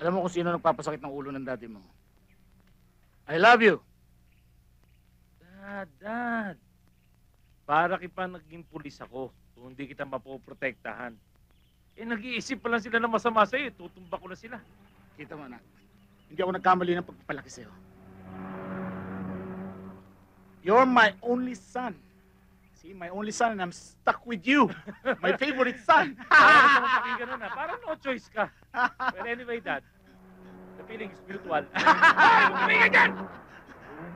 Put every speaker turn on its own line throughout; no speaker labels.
Alam mo kung sino nagpapasakit ng ulo ng daddy mo. I love you.
Dad. Para kita naging pulis ako kung hindi kita mapoprotektahan. Nag-iisip pa lang sila ng masama sa'yo. Tutumba ko na sila.
Kita mo, anak. Hindi ako nagkamali ng pagpapalaki sa'yo. You're my only son. See, my only son and I'm stuck with you. My favorite son.
Parang gusto mong pakinggan nun, parang no choice ka. But anyway, Dad, the feeling is mutual. Pakinggan dyan!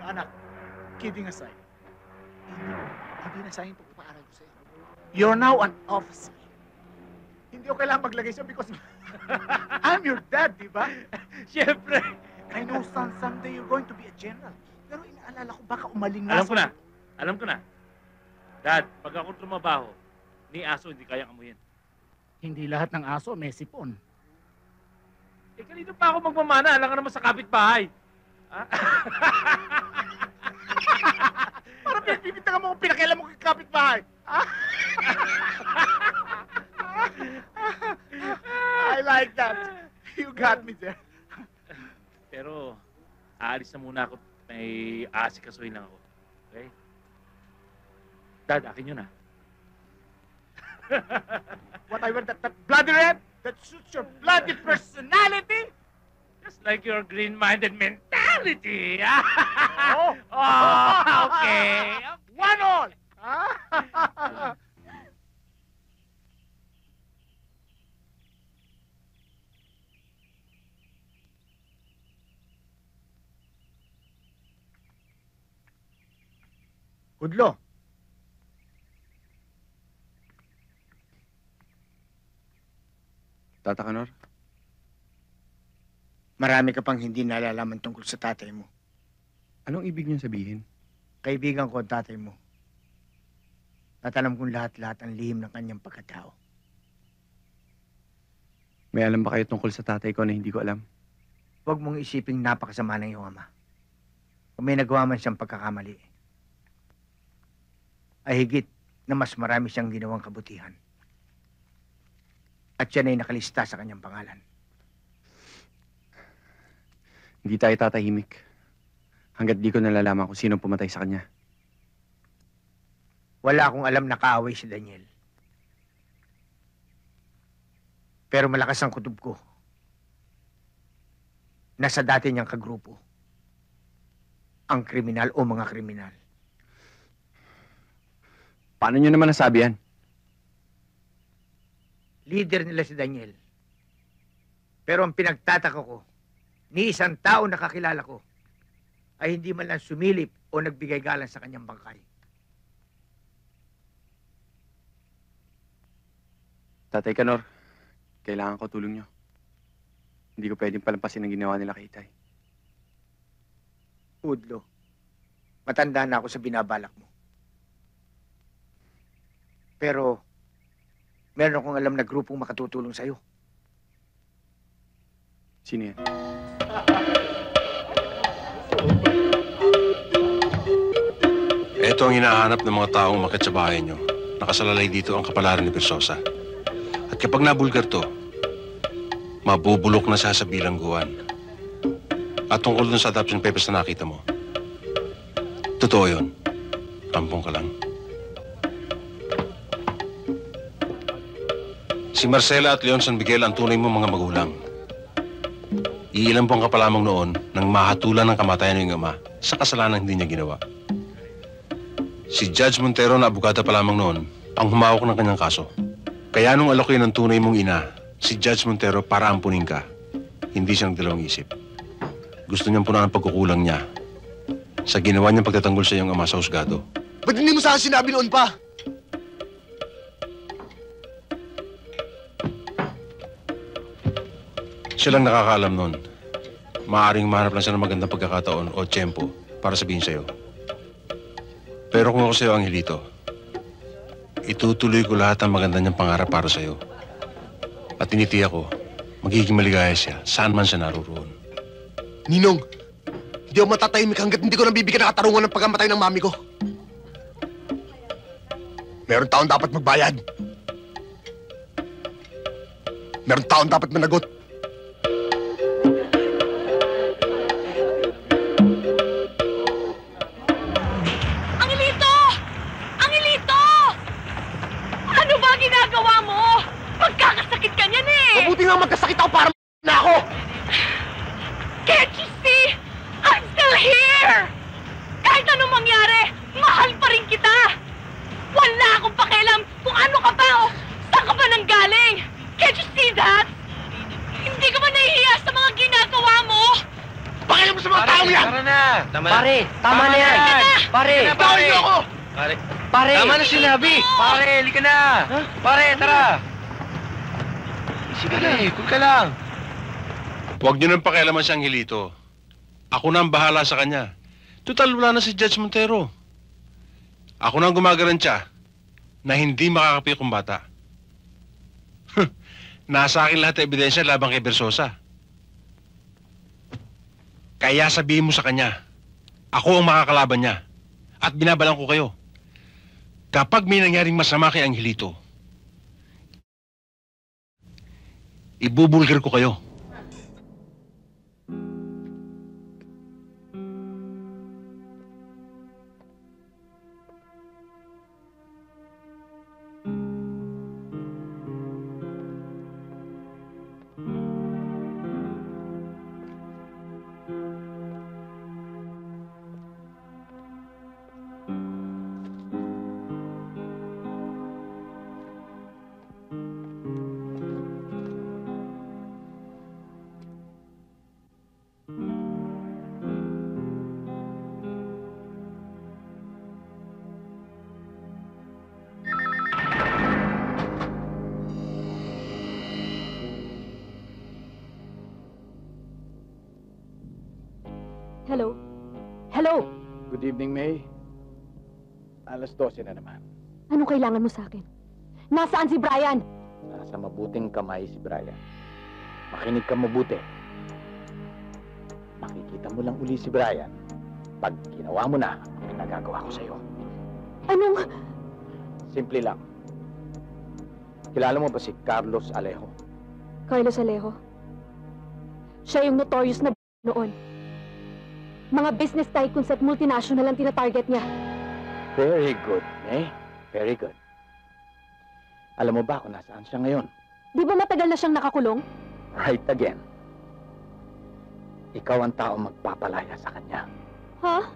Anak, kidding aside, hindi na sayang pagpapaaral ko sa'yo. You're now an officer. Hindi ko kailangan maglagay siya because I'm your dad, di ba?
Siyempre.
I know, son, someday you're going to be a general. Pero inaalala ko, baka umaling na.
Alam ko na. Dad, pag ako trumabaho, ni aso hindi kayang amuyin.
Hindi lahat ng aso may sipon.
Kanino pa ako magmamana? Alam ka naman sa kapitbahay.
Parang pinipintagan mo kung pinakialam mo kay kapitbahay. I like that. You got me there.
Pero, aalis na muna ako. May aasikasuhin lang ako. Okay? Dad, akin yun,
Whatever that bloody red that suits your bloody personality.
Just like your green-minded mentality.
Oh,
Okay.
1-1. Kudlo.
Tata Kanor?
Marami ka pang hindi nalalaman tungkol sa tatay mo.
Anong ibig niyong sabihin?
Kaibigan ko ang tatay mo. At alam kong lahat-lahat ang lihim ng kanyang pagkatao.
May alam ba kayo tungkol sa tatay ko na hindi ko alam?
Huwag mong isiping napakasama ng iyong ama. Kung may nagawa man siyang pagkakamali, ay higit na mas marami siyang ginawang kabutihan. At siya ay nakalista sa kanyang pangalan.
Hindi tayo tatahimik hanggat di ko nalalaman kung sino pumatay sa kanya.
Wala akong alam na kaaway si Daniel. Pero malakas ang kutob ko. Nasa dati niyang kagrupo. Ang kriminal o mga kriminal.
Paano niyo naman nasabi yan?
Leader nila si Daniel. Pero ang pinagtataka ko, ni isang tao na kakilala ko, ay hindi man lang sumilip o nagbigay galang sa kanyang bangkay.
Tatay Kanor, kailangan ko tulong niyo. Hindi ko pwedeng palampasin ang ginawa nila kay Itay.
Udlo, matanda na ako sa binabalak mo. Pero, meron akong alam na grupong makatutulong sa'yo.
Sino yan?
Ito ang hinahanap ng mga taong umakyat sa bahay nyo. Nakasalalay dito ang kapalaran ni Versosa. At kapag nabulgar to, mabubulok na siya sa bilangguan. At tungkol dun sa adoption papers na nakita mo, totoo yun. Kampong ka lang. Si Marcela at Leon San Miguel ang tunay mo mga magulang. Iilan buwan ka pa lamang noon nang mahatulan ng kamatayan ng iyong ama sa kasalanan hindi niya ginawa. Si Judge Montero na abogado pa lamang noon ang humawak ng kanyang kaso. Kaya nung alokin ng tunay mong ina, si Judge Montero para ampunin ka, hindi siyang dalawang isip. Gusto niyang punan ang pagkukulang niya sa ginawa niyang pagtatanggol sa iyong ama sa husgado.
Ba't hindi mo sa akin sinabi noon pa?
Siya lang nakakaalam noon. Maaaring mahanap lang siya ng magandang pagkakataon o tiyempo para sabihin sa'yo. Pero kung ako sa'yo, Angelito, itutuloy ko lahat ng maganda niyang pangarap para sa'yo. At tinitiyak ko, magiging maligaya siya saan man siya naroon.
Ninong, hindi ako matatahimik hanggat hindi ko nabibigyan ng katarungan ng pagkamatay ng mami ko. Meron taong dapat magbayad. Meron taong dapat managot. nga magkasakit ako para na ako!
Can't you see? I'm still here! Kahit anong mangyari, mahal pa rin kita! Wala akong pakialam kung ano ka ba o saan ka ba nanggaling! Can't you see that? Hindi ka ba nahihiya sa mga ginagawa mo?
Pakialam mo sa mga tao yan!
Tara na!
Pare, tama na yan! Pare!
Bawal niyo ako!
Pare!
Pare!
Tama na sinabi! Pare, halika na! Pare, tara! Sige na, cool ka lang.
Huwag niyo nang pakialaman si Angelito. Ako na ang bahala sa kanya. Total, wala na si Judge Montero. Ako na ang gumagarantya na hindi makakapi kong bata. Nasa akin lahat ng ebidensya labang kay Versosa. Kaya sabihin mo sa kanya, ako ang makakalaban niya. At binabalang ko kayo. Kapag may nangyaring masama kay Angelito, ibubulgar ko kayo.
Hello? Hello?
Good evening, May. Alas 12 na naman.
Anong kailangan mo sa akin? Nasaan si Brian?
Nasa mabuting kamay si Brian. Makinig ka mabuti. Makikita mo lang uli si Brian pag ginawa mo na ang pinagagawa ko sa'yo.
Anong...
Simple lang. Kilala mo ba si Carlos Alejo?
Carlos Alejo? Siya yung notorious na noon. Mga business tycoons at multinational ang tinatarget niya.
Very good, May. Very good. Alam mo ba kung nasaan siya ngayon?
Di ba matagal na siyang nakakulong?
Right again. Ikaw ang tao magpapalaya sa kanya.
Ha?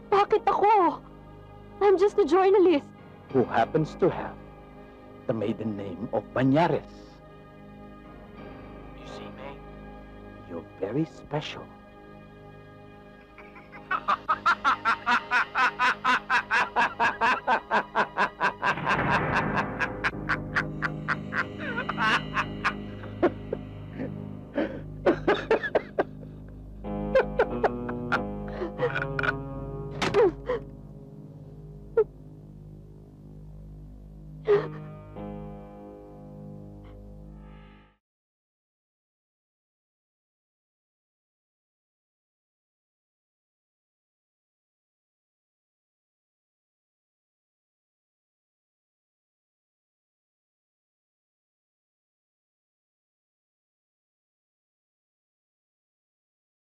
Bakit ako? I'm just a journalist.
Who happens to have the maiden name of Banyares. You see, May? You're very special.